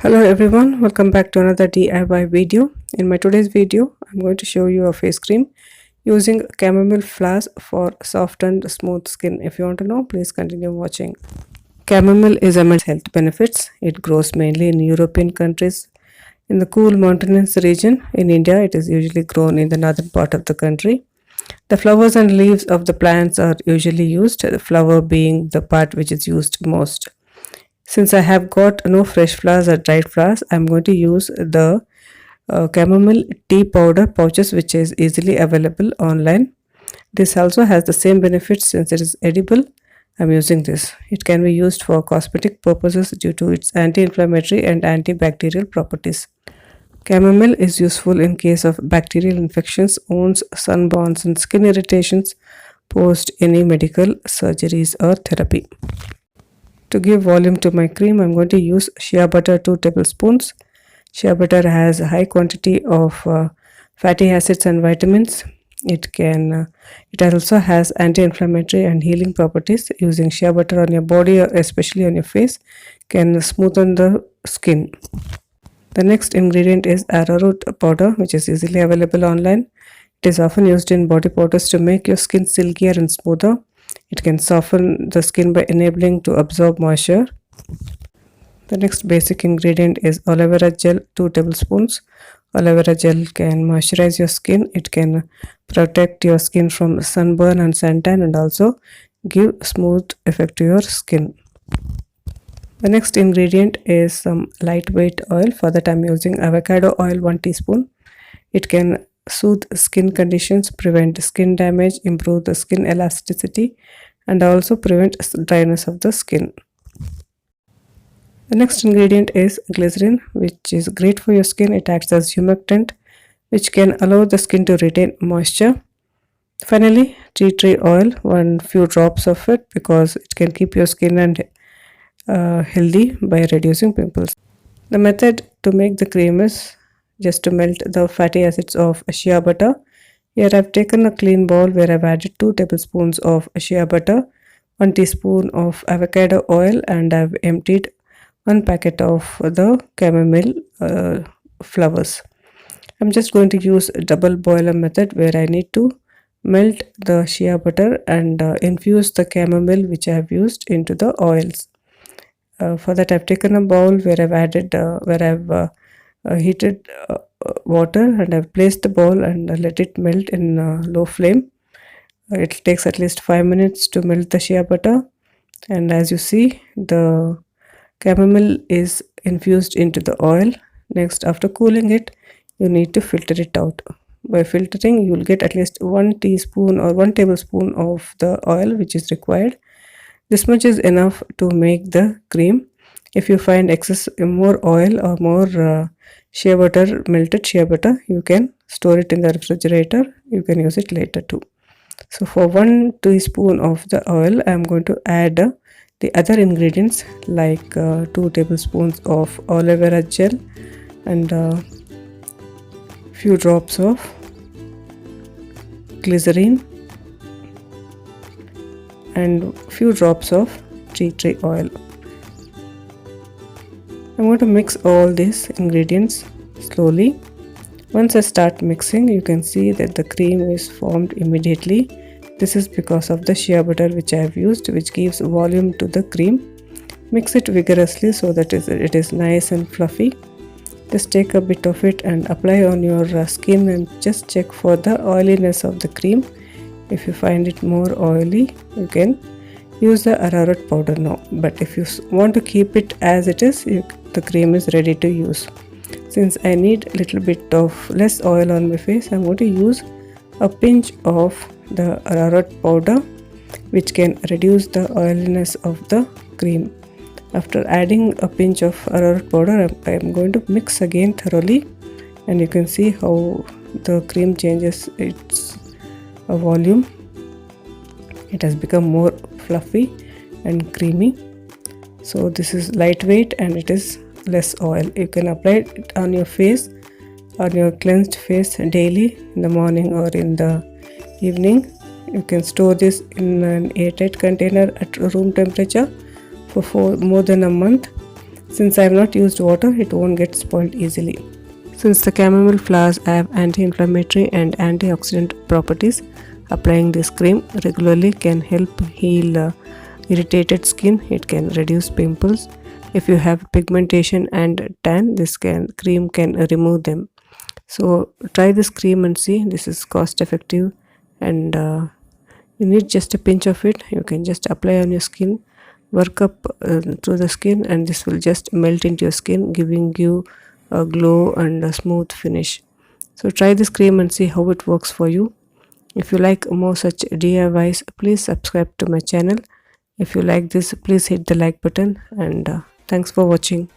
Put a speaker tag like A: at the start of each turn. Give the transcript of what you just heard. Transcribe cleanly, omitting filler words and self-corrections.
A: Hello everyone, welcome back to another DIY video. In my today's video, I'm going to show you a face cream using chamomile flowers for soft and smooth skin. If you want to know, please continue watching. Chamomile is a health benefits. It grows mainly in European countries. In the cool mountainous region in India, it is usually grown in the northern part of the country. The flowers and leaves of the plants are usually used, the flower being the part which is used most. Since I have got no fresh flowers or dried flowers, I'm going to use the chamomile tea powder pouches which is easily available online. This also has the same benefits since it is edible. I'm using this. It can be used for cosmetic purposes due to its anti-inflammatory and antibacterial properties. Chamomile is useful in case of bacterial infections, wounds, sunburns, and skin irritations post any medical surgeries or therapy. To give volume to my cream, I'm going to use shea butter 2 tablespoons. Shea butter has a high quantity of fatty acids and vitamins. It also has anti-inflammatory and healing properties. Using shea butter on your body, or especially on your face, can smoothen the skin. The next ingredient is arrowroot powder, which is easily available online. It is often used in body powders to make your skin silkier and smoother. It can soften the skin by enabling to absorb moisture. The next basic ingredient is aloe vera gel 2 tablespoons. Aloe vera gel can moisturize your skin. It can protect your skin from sunburn and suntan and also give smooth effect to your skin. The next ingredient is some lightweight oil. For that I'm using avocado oil 1 teaspoon. It can soothe skin conditions, prevent skin damage, improve the skin elasticity, and also prevent dryness of the skin. The next ingredient is glycerin, which is great for your skin. It acts as humectant, which can allow the skin to retain moisture. Finally, tea tree oil, one few drops of it, because it can keep your skin and healthy by reducing pimples. The method to make the cream is just to melt the fatty acids of shea butter. Here I've taken a clean bowl where I've added 2 tablespoons of shea butter, 1 teaspoon of avocado oil, and I've emptied 1 packet of the chamomile flowers. I'm just going to use a double boiler method where I need to melt the shea butter and infuse the chamomile which I have used into the oils. For that I've taken a bowl where I've heated water, and I've placed the bowl and let it melt in low flame. It takes at least 5 minutes to melt the shea butter, and as you see, the chamomile is infused into the oil. Next, after cooling it, you need to filter it out. By filtering, you will get at least 1 teaspoon or 1 tablespoon of the oil which is required. This much is enough to make the cream. If you find excess more oil or more shea butter, melted shea butter, you can store it in the refrigerator. You can use it later too. So for 1 teaspoon of the oil, I am going to add the other ingredients like 2 tablespoons of aloe vera gel and few drops of glycerin and few drops of tea tree oil. I'm going to mix all these ingredients slowly. Once I start mixing, you can see that the cream is formed immediately. This is because of the shea butter which I have used, which gives volume to the cream. Mix it vigorously so that it is nice and fluffy. Just take a bit of it and apply on your skin and just check for the oiliness of the cream. If you find it more oily, you can use the arrowroot powder now. But if you want to keep it as it is, the cream is ready to use. Since I need a little bit of less oil on my face, I'm going to use a pinch of the arrowroot powder, which can reduce the oiliness of the cream. After adding a pinch of arrowroot powder, I am going to mix again thoroughly, and you can see how the cream changes its volume. It has become more fluffy and creamy. So this is lightweight and it is less oil. You can apply it on your face, on your cleansed face daily, in the morning or in the evening. You can store this in an airtight container at room temperature for more than a month. Since I have not used water, it won't get spoiled easily. Since the chamomile flowers have anti-inflammatory and antioxidant properties, applying this cream regularly can help heal irritated skin. It can reduce pimples. If you have pigmentation and tan, cream can remove them. So try this cream and see. This is cost effective, and you need just a pinch of it. You can just apply on your skin, work up to the skin, and this will just melt into your skin, giving you a glow and a smooth finish. So try this cream and see how it works for you. If you like more such DIYs, please subscribe to my channel. If you like this, please hit the like button, and thanks for watching.